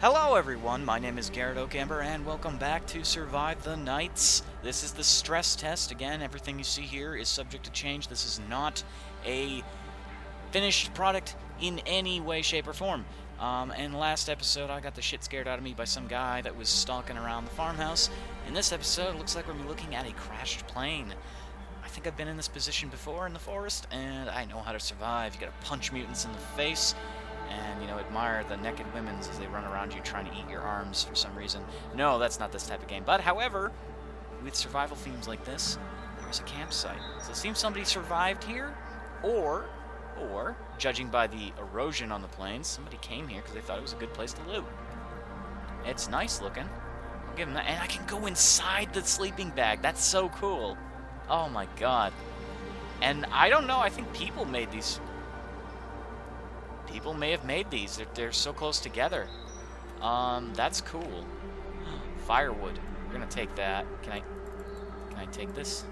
Hello everyone, my name is Garrett Okamber and welcome back to Survive the Nights. This is the stress test. Again, everything you see here is subject to change. This is not a finished product in any way, shape, or form. In the last episode, I got the shit scared out of me by some guy that was stalking around the farmhouse. In this episode, it looks like we're going to be looking at a crashed plane. I think I've been in this position before in the forest, and I know how to survive. You gotta punch mutants in the face, and, admire the naked women as they run around you trying to eat your arms for some reason. No, that's not this type of game. But, however, with survival themes like this, there's a campsite. So it seems somebody survived here, or, judging by the erosion on the plains, somebody came here because they thought it was a good place to live. It's nice looking. I'll give them that. And I can go inside the sleeping bag. That's so cool. Oh my god. And I don't know, I think people made these. People may have made these. They're so close together. That's cool. Firewood. We're gonna take that. Can I take this?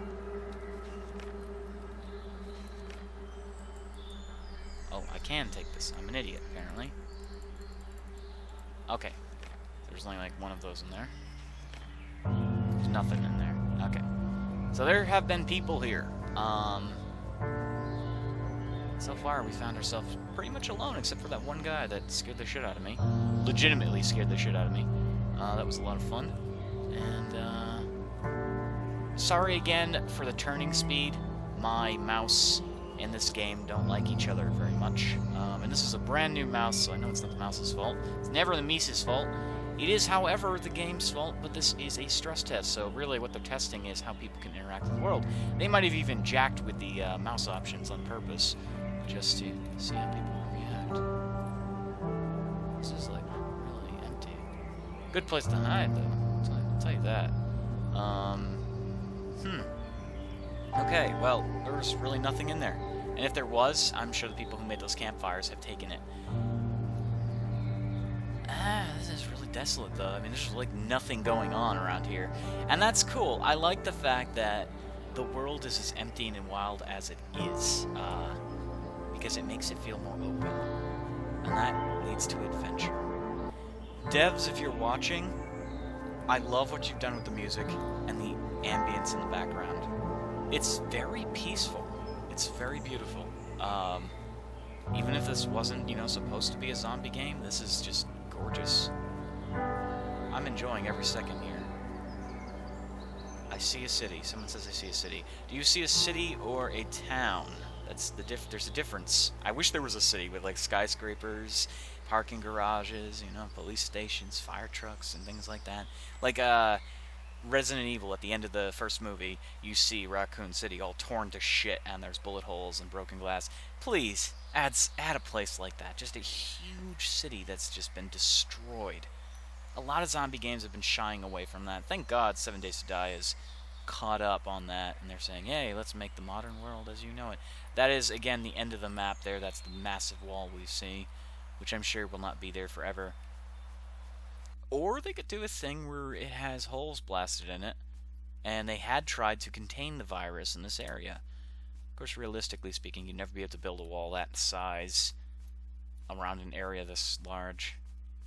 Oh, I can take this. I'm an idiot, apparently. Okay. There's only like one of those in there. There's nothing in there. Okay. So there have been people here. So far we found ourselves pretty much alone, except for that one guy that scared the shit out of me. Legitimately scared the shit out of me. That was a lot of fun. And, sorry again for the turning speed. My mouse and this game don't like each other very much. And this is a brand new mouse, so I know it's not the mouse's fault. It's never the Mises' fault. It is, however, the game's fault, but this is a stress test, so really what they're testing is how people can interact with the world. They might have even jacked with the mouse options on purpose, just to see how people react. This is, like, really empty. Good place to hide, though. I'll tell you that. Okay, well, there's really nothing in there. And if there was, I'm sure the people who made those campfires have taken it. This is really desolate, though. I mean, there's like nothing going on around here. And that's cool. I like the fact that the world is as empty and wild as it is. Because it makes it feel more open. And that leads to adventure. Devs, if you're watching, I love what you've done with the music and the ambience in the background. It's very peaceful. It's very beautiful. Even if this wasn't, supposed to be a zombie game, this is just gorgeous. I'm enjoying every second here. I see a city. Someone says I see a city. Do you see a city or a town? That's the there's a difference. I wish there was a city with like skyscrapers, parking garages, police stations, fire trucks, and things like that. Like Resident Evil, at the end of the first movie, you see Raccoon City all torn to shit, and there's bullet holes and broken glass. Please, add a place like that. Just a huge city that's just been destroyed. A lot of zombie games have been shying away from that. Thank God 7 Days to Die is caught up on that, and they're saying, hey, let's make the modern world as you know it. That is, again, the end of the map there. That's the massive wall we see, which I'm sure will not be there forever. Or they could do a thing where it has holes blasted in it, and they had tried to contain the virus in this area. Of course, realistically speaking, you'd never be able to build a wall that size around an area this large.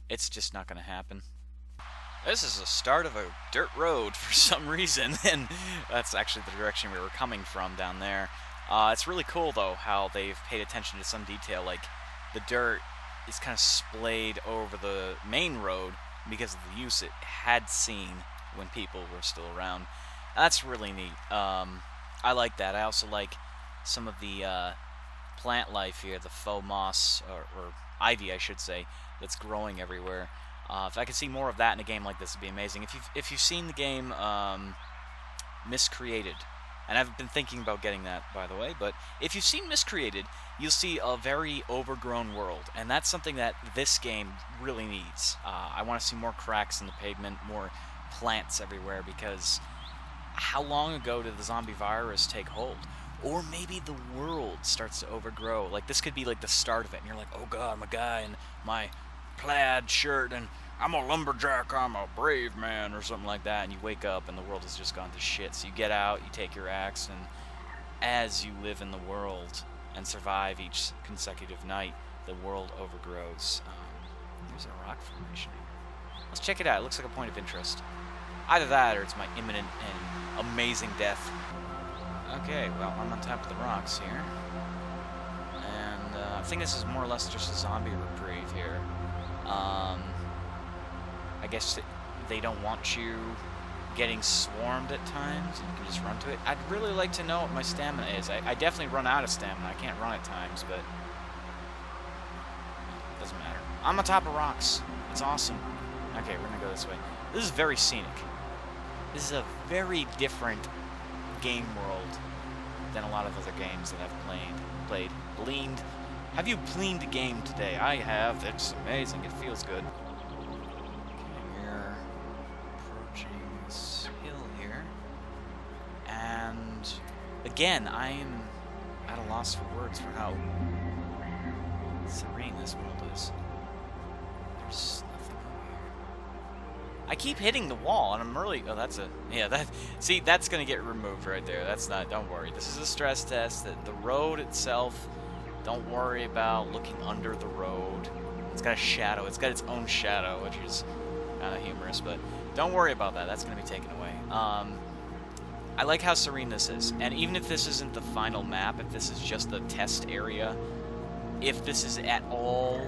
It's just not going to happen. This is the start of a dirt road for some reason, and that's actually the direction we were coming from down there. It's really cool, though, how they've paid attention to some detail, like the dirt is kind of splayed over the main road because of the use it had seen when people were still around. That's really neat. I like that. I also like some of the plant life here, the faux moss, or ivy, I should say, that's growing everywhere. If I could see more of that in a game like this, it'd be amazing. If you've seen the game Miscreated, and I've been thinking about getting that, by the way, but if you've seen Miscreated, you'll see a very overgrown world, and that's something that this game really needs. I want to see more cracks in the pavement, more plants everywhere, because how long ago did the zombie virus take hold? Or maybe the world starts to overgrow. Like, this could be like the start of it, and you're like, oh god, I'm a guy in my plaid shirt, and I'm a lumberjack, I'm a brave man, or something like that, and you wake up and the world has just gone to shit. So you get out, you take your axe, and as you live in the world and survive each consecutive night, the world overgrows. There's a rock formation here. Let's check it out. It looks like a point of interest. Either that or it's my imminent and amazing death. Okay, well, I'm on top of the rocks here. And I think this is more or less just a zombie reprieve here. I guess they don't want you getting swarmed at times, and you can just run to it. I'd really like to know what my stamina is. I definitely run out of stamina. I can't run at times, but it doesn't matter. I'm on top of rocks. It's awesome. Okay, we're gonna go this way. This is very scenic. This is a very different game world than a lot of other games that I've played. Gleaned. Have you gleaned a game today? I have. It's amazing. It feels good. Okay, we're approaching this hill here. And again, I am at a loss for words for how serene this world is. There's nothing over here. I keep hitting the wall, and I'm really... Oh, that's a... Yeah, that... See, that's going to get removed right there. That's not... Don't worry. This is a stress test. That the road itself, don't worry about looking under the road. It's got a shadow. It's got its own shadow, which is kind of humorous, but don't worry about that. That's going to be taken away. I like how serene this is. And even if this isn't the final map, if this is just the test area, if this is at all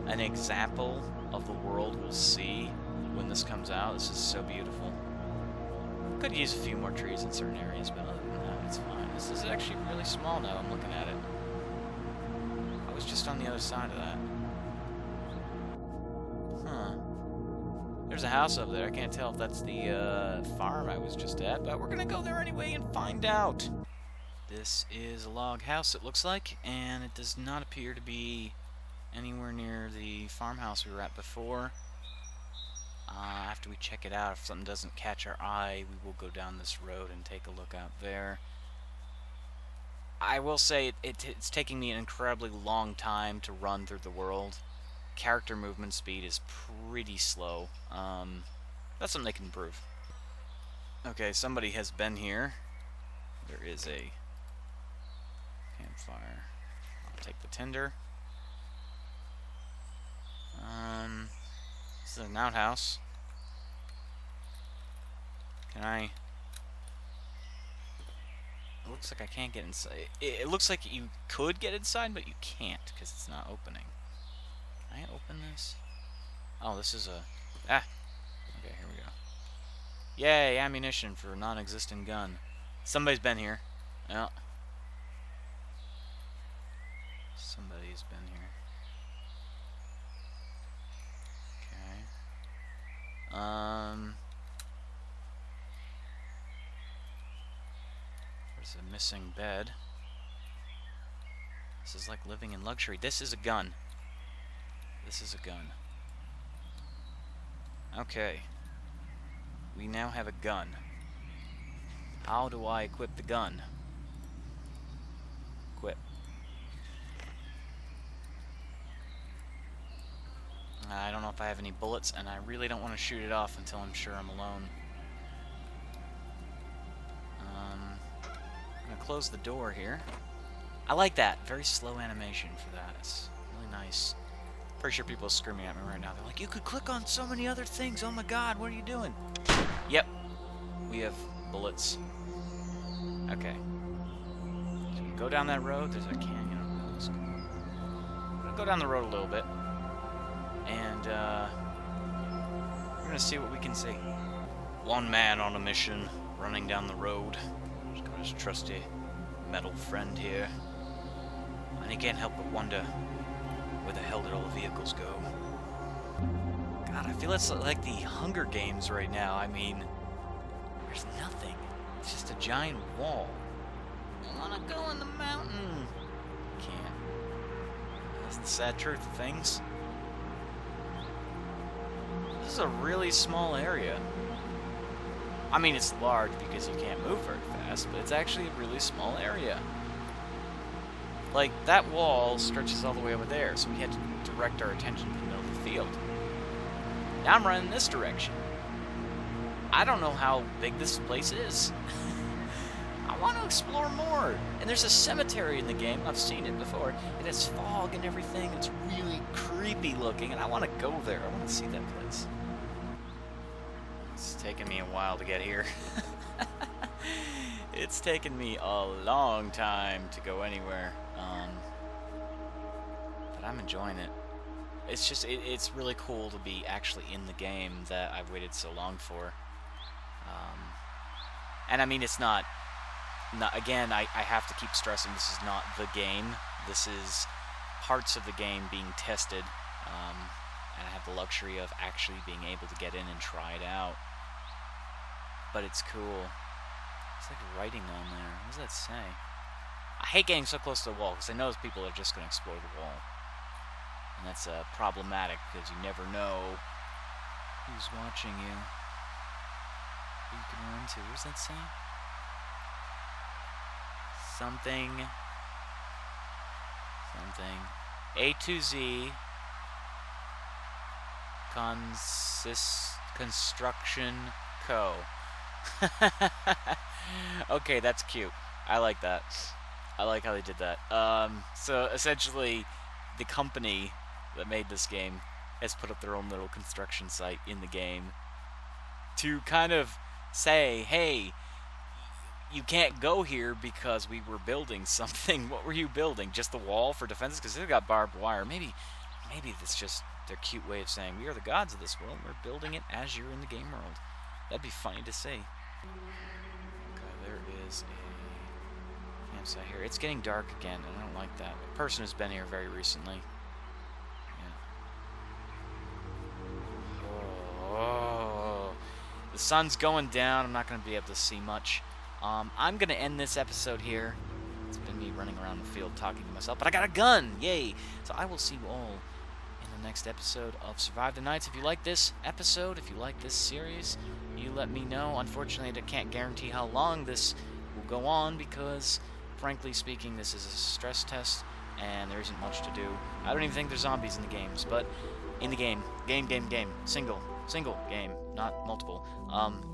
an example of the world we'll see when this comes out, this is so beautiful. Could use a few more trees in certain areas, but other than that, it's fine. This is actually really small now I'm looking at it. I was just on the other side of that. Huh. There's a house up there. I can't tell if that's the farm I was just at, but we're gonna go there anyway and find out. This is a log house, it looks like, and it does not appear to be anywhere near the farmhouse we were at before. After we check it out, if something doesn't catch our eye, we will go down this road and take a look out there. I will say it's taking me an incredibly long time to run through the world. Character movement speed is pretty slow. That's something they can improve. Okay, somebody has been here. There is a campfire. I'll take the tinder. This is an outhouse. Can I... It looks like I can't get inside. It looks like you could get inside, but you can't, because it's not opening. Can I open this? Oh, this is a... Ah! Okay, here we go. Yay, ammunition for a non-existent gun. Somebody's been here. Yeah. Somebody's been here. Okay. There's a missing bed. This is like living in luxury. This is a gun. This is a gun. Okay. We now have a gun. How do I equip the gun? Equip. I don't know if I have any bullets, and I really don't want to shoot it off until I'm sure I'm alone. I'm gonna close the door here. I like that. Very slow animation for that. It's really nice. Pretty sure people are screaming at me right now. They're like, you could click on so many other things. Oh my god, what are you doing? Yep. We have bullets. Okay. So we go down that road. There's a canyon over there. I'm gonna go down the road a little bit. And, we're gonna see what we can see. One man on a mission, running down the road. He's got his trusty metal friend here. And he can't help but wonder where the hell did all the vehicles go. God, I feel it's like the Hunger Games right now. I mean, there's nothing. It's just a giant wall. I wanna go in the mountain. Can't. That's the sad truth of things. This is a really small area. I mean, it's large because you can't move very fast, but it's actually a really small area. Like, that wall stretches all the way over there, so we had to direct our attention to the middle of the field. Now I'm running this direction. I don't know how big this place is. I want to explore more. And there's a cemetery in the game. I've seen it before. And it's fog and everything. It's really creepy looking, and I want to go there. I want to see that place. It's taken me a while to get here. It's taken me a long time to go anywhere. But I'm enjoying it. It's just, it's really cool to be actually in the game that I've waited so long for. And I mean, it's not again, I have to keep stressing, this is not the game. This is parts of the game being tested. And I have the luxury of actually being able to get in and try it out. But it's cool. It's like writing on there. What does that say? I hate getting so close to the wall, because I know those people are just going to explore the wall. And that's problematic, because you never know who's watching you. Who you can run to. What does that say? Something. A to Z. Construction Co. Okay, that's cute. I like that. I like how they did that. So essentially, the company that made this game has put up their own little construction site in the game to kind of say, hey, you can't go here because we were building something. What were you building? Just the wall for defenses? Because they've got barbed wire. Maybe that's just their cute way of saying, we are the gods of this world. We're building it as you're in the game world. That'd be funny to see. Okay, there is a campsite here. It's getting dark again, and I don't like that. A person who's been here very recently. Yeah. Oh, the sun's going down. I'm not going to be able to see much. I'm going to end this episode here. It's been me running around the field talking to myself, but I got a gun! Yay! So I will see you all in the next episode of Survive the Nights. If you like this episode, if you like this series, you let me know. Unfortunately, I can't guarantee how long this will go on because, frankly speaking, this is a stress test and there isn't much to do. I don't even think there's zombies in the games, but in the game. Single game, not multiple.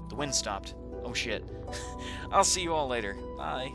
The wind stopped. Oh shit. I'll see you all later. Bye.